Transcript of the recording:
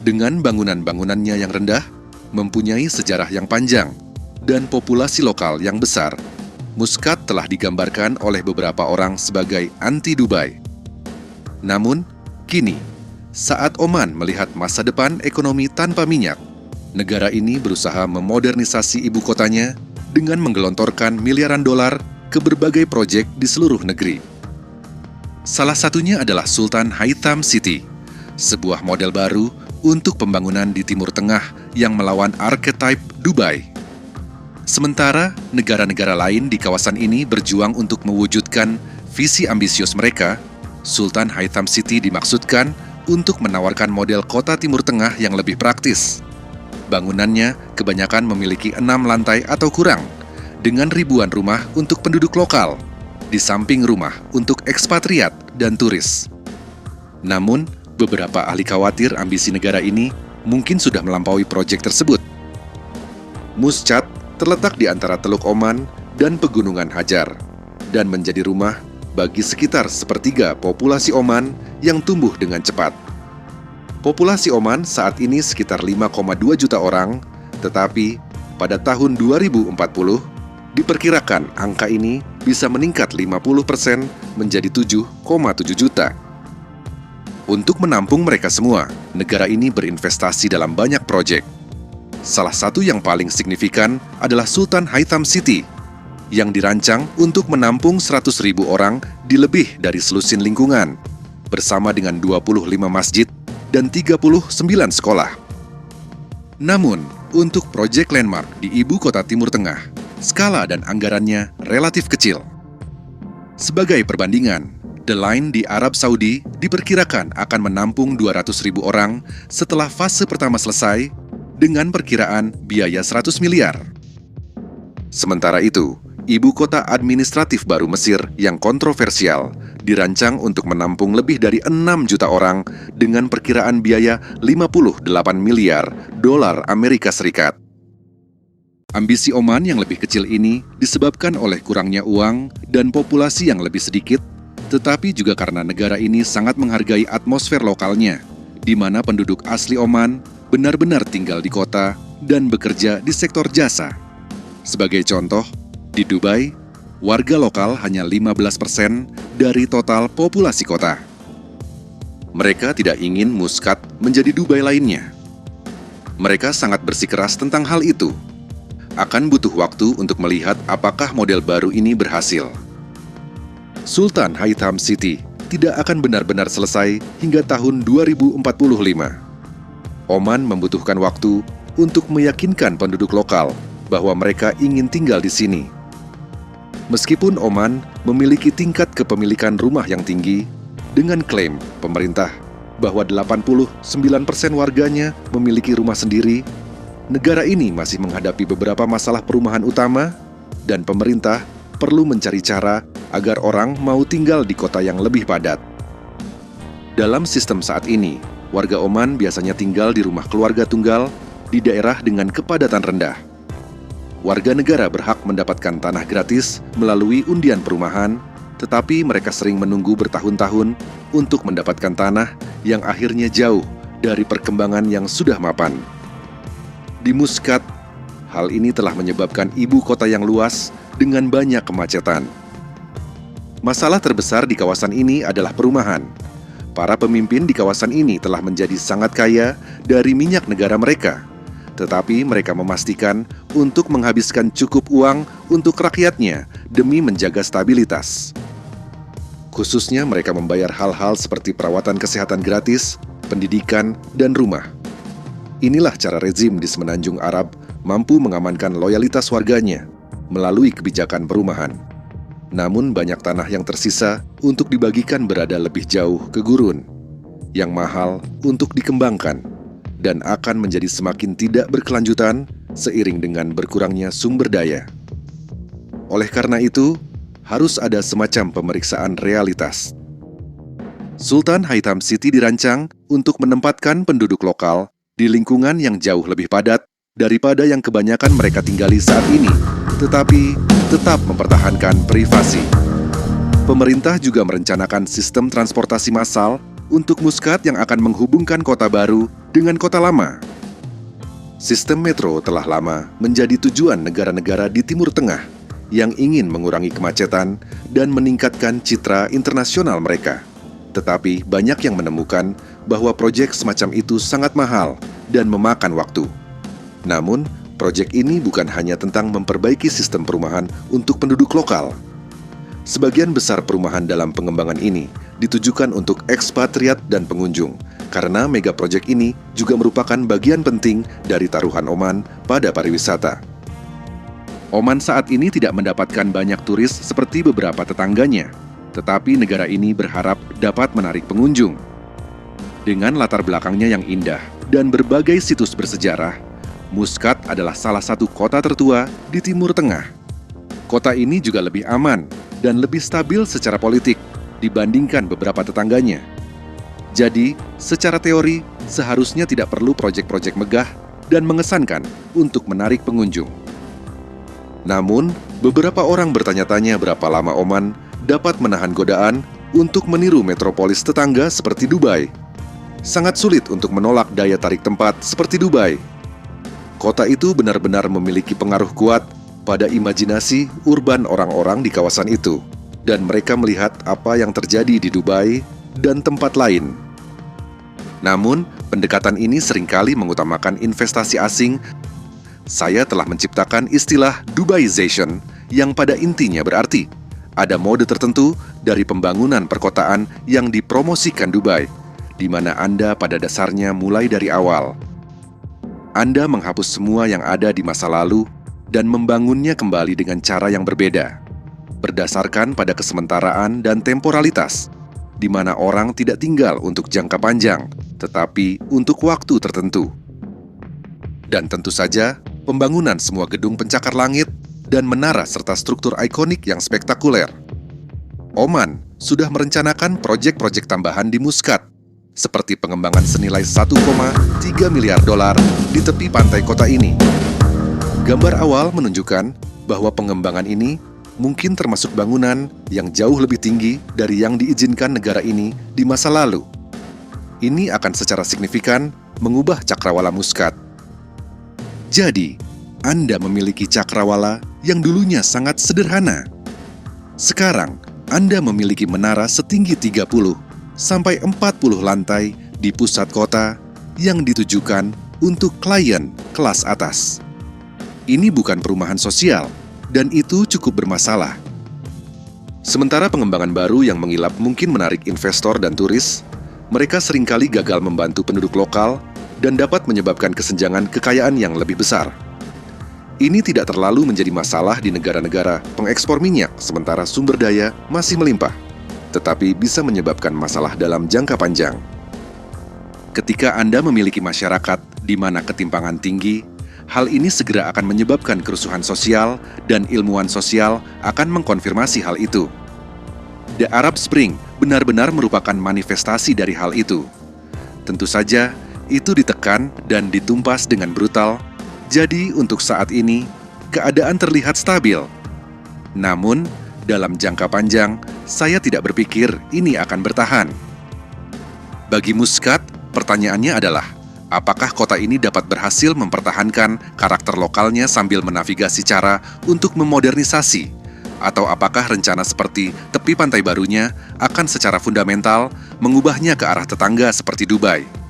Dengan bangunan-bangunannya yang rendah, mempunyai sejarah yang panjang, dan populasi lokal yang besar, Muscat telah digambarkan oleh beberapa orang sebagai anti-Dubai. Namun, kini, saat Oman melihat masa depan ekonomi tanpa minyak, negara ini berusaha memodernisasi ibu kotanya dengan menggelontorkan miliaran dolar ke berbagai proyek di seluruh negeri. Salah satunya adalah Sultan Haitham City, sebuah model baru untuk pembangunan di Timur Tengah yang melawan archetype Dubai. Sementara negara-negara lain di kawasan ini berjuang untuk mewujudkan visi ambisius mereka, Sultan Haitham City dimaksudkan untuk menawarkan model kota Timur Tengah yang lebih praktis. Bangunannya kebanyakan memiliki 6 lantai atau kurang, dengan ribuan rumah untuk penduduk lokal, di samping rumah untuk ekspatriat dan turis. Namun, beberapa ahli khawatir ambisi negara ini mungkin sudah melampaui proyek tersebut. Muscat terletak di antara Teluk Oman dan Pegunungan Hajar, dan menjadi rumah bagi sekitar sepertiga populasi Oman yang tumbuh dengan cepat. Populasi Oman saat ini sekitar 5,2 juta orang, tetapi pada tahun 2040, diperkirakan angka ini bisa meningkat 50% menjadi 7,7 juta. Untuk menampung mereka semua, negara ini berinvestasi dalam banyak proyek. Salah satu yang paling signifikan adalah Sultan Haitham City, yang dirancang untuk menampung 100.000 orang di lebih dari selusin lingkungan, bersama dengan 25 masjid dan 39 sekolah. Namun, untuk proyek landmark di ibu kota Timur Tengah, skala dan anggarannya relatif kecil. Sebagai perbandingan, The Line di Arab Saudi diperkirakan akan menampung 200.000 orang setelah fase pertama selesai dengan perkiraan biaya 100 miliar. Sementara itu, ibu kota administratif baru Mesir yang kontroversial dirancang untuk menampung lebih dari 6 juta orang dengan perkiraan biaya 58 miliar dolar Amerika Serikat. Ambisi Oman yang lebih kecil ini disebabkan oleh kurangnya uang dan populasi yang lebih sedikit, tetapi juga karena negara ini sangat menghargai atmosfer lokalnya, di mana penduduk asli Oman benar-benar tinggal di kota dan bekerja di sektor jasa. Sebagai contoh, di Dubai, warga lokal hanya 15% dari total populasi kota. Mereka tidak ingin Muscat menjadi Dubai lainnya. Mereka sangat bersikeras tentang hal itu. Akan butuh waktu untuk melihat apakah model baru ini berhasil. Sultan Haitham City tidak akan benar-benar selesai hingga tahun 2045. Oman membutuhkan waktu untuk meyakinkan penduduk lokal bahwa mereka ingin tinggal di sini. Meskipun Oman memiliki tingkat kepemilikan rumah yang tinggi, dengan klaim pemerintah bahwa 89% warganya memiliki rumah sendiri, negara ini masih menghadapi beberapa masalah perumahan utama, dan pemerintah perlu mencari cara agar orang mau tinggal di kota yang lebih padat. Dalam sistem saat ini, warga Oman biasanya tinggal di rumah keluarga tunggal di daerah dengan kepadatan rendah. Warga negara berhak mendapatkan tanah gratis melalui undian perumahan, tetapi mereka sering menunggu bertahun-tahun untuk mendapatkan tanah yang akhirnya jauh dari perkembangan yang sudah mapan. Di Muscat, hal ini telah menyebabkan ibu kota yang luas dengan banyak kemacetan. Masalah terbesar di kawasan ini adalah perumahan. Para pemimpin di kawasan ini telah menjadi sangat kaya dari minyak negara mereka, tetapi mereka memastikan untuk menghabiskan cukup uang untuk rakyatnya demi menjaga stabilitas. Khususnya mereka membayar hal-hal seperti perawatan kesehatan gratis, pendidikan, dan rumah. Inilah cara rezim di Semenanjung Arab mampu mengamankan loyalitas warganya melalui kebijakan perumahan. Namun banyak tanah yang tersisa untuk dibagikan berada lebih jauh ke gurun, yang mahal untuk dikembangkan, dan akan menjadi semakin tidak berkelanjutan seiring dengan berkurangnya sumber daya. Oleh karena itu, harus ada semacam pemeriksaan realitas. Sultan Haitham City dirancang untuk menempatkan penduduk lokal di lingkungan yang jauh lebih padat daripada yang kebanyakan mereka tinggali saat ini, tetapi tetap mempertahankan privasi. Pemerintah juga merencanakan sistem transportasi massal untuk Muscat yang akan menghubungkan kota baru dengan kota lama. Sistem metro telah lama menjadi tujuan negara-negara di Timur Tengah yang ingin mengurangi kemacetan dan meningkatkan citra internasional mereka. Tetapi banyak yang menemukan bahwa proyek semacam itu sangat mahal dan memakan waktu. Namun, proyek ini bukan hanya tentang memperbaiki sistem perumahan untuk penduduk lokal. Sebagian besar perumahan dalam pengembangan ini ditujukan untuk ekspatriat dan pengunjung, karena mega proyek ini juga merupakan bagian penting dari taruhan Oman pada pariwisata. Oman saat ini tidak mendapatkan banyak turis seperti beberapa tetangganya, tetapi negara ini berharap dapat menarik pengunjung. Dengan latar belakangnya yang indah dan berbagai situs bersejarah, Muscat adalah salah satu kota tertua di Timur Tengah. Kota ini juga lebih aman dan lebih stabil secara politik dibandingkan beberapa tetangganya. Jadi, secara teori, seharusnya tidak perlu proyek-proyek megah dan mengesankan untuk menarik pengunjung. Namun, beberapa orang bertanya-tanya berapa lama Oman dapat menahan godaan untuk meniru metropolis tetangga seperti Dubai. Sangat sulit untuk menolak daya tarik tempat seperti Dubai. Kota itu benar-benar memiliki pengaruh kuat pada imajinasi urban orang-orang di kawasan itu, dan mereka melihat apa yang terjadi di Dubai dan tempat lain. Namun, pendekatan ini seringkali mengutamakan investasi asing. Saya telah menciptakan istilah Dubaization yang pada intinya berarti ada mode tertentu dari pembangunan perkotaan yang dipromosikan Dubai, di mana Anda pada dasarnya mulai dari awal. Anda menghapus semua yang ada di masa lalu dan membangunnya kembali dengan cara yang berbeda, berdasarkan pada kesementaraan dan temporalitas, di mana orang tidak tinggal untuk jangka panjang, tetapi untuk waktu tertentu. Dan tentu saja, pembangunan semua gedung pencakar langit dan menara serta struktur ikonik yang spektakuler. Oman sudah merencanakan proyek-proyek tambahan di Muscat, seperti pengembangan senilai 1,3 miliar dolar di tepi pantai kota ini. Gambar awal menunjukkan bahwa pengembangan ini mungkin termasuk bangunan yang jauh lebih tinggi dari yang diizinkan negara ini di masa lalu. Ini akan secara signifikan mengubah cakrawala Muscat. Jadi, Anda memiliki cakrawala yang dulunya sangat sederhana. Sekarang, Anda memiliki menara setinggi 30 sampai 40 lantai di pusat kota yang ditujukan untuk klien kelas atas. Ini bukan perumahan sosial, dan itu cukup bermasalah. Sementara pengembangan baru yang mengilap mungkin menarik investor dan turis, mereka seringkali gagal membantu penduduk lokal dan dapat menyebabkan kesenjangan kekayaan yang lebih besar. Ini tidak terlalu menjadi masalah di negara-negara pengekspor minyak, sementara sumber daya masih melimpah, tetapi bisa menyebabkan masalah dalam jangka panjang. Ketika Anda memiliki masyarakat di mana ketimpangan tinggi, hal ini segera akan menyebabkan kerusuhan sosial dan ilmuwan sosial akan mengkonfirmasi hal itu. The Arab Spring benar-benar merupakan manifestasi dari hal itu. Tentu saja, itu ditekan dan ditumpas dengan brutal, jadi untuk saat ini, keadaan terlihat stabil. Namun, dalam jangka panjang, saya tidak berpikir ini akan bertahan. Bagi Muscat, pertanyaannya adalah, apakah kota ini dapat berhasil mempertahankan karakter lokalnya sambil menavigasi cara untuk memodernisasi? Atau apakah rencana seperti tepi pantai barunya akan secara fundamental mengubahnya ke arah tetangga seperti Dubai?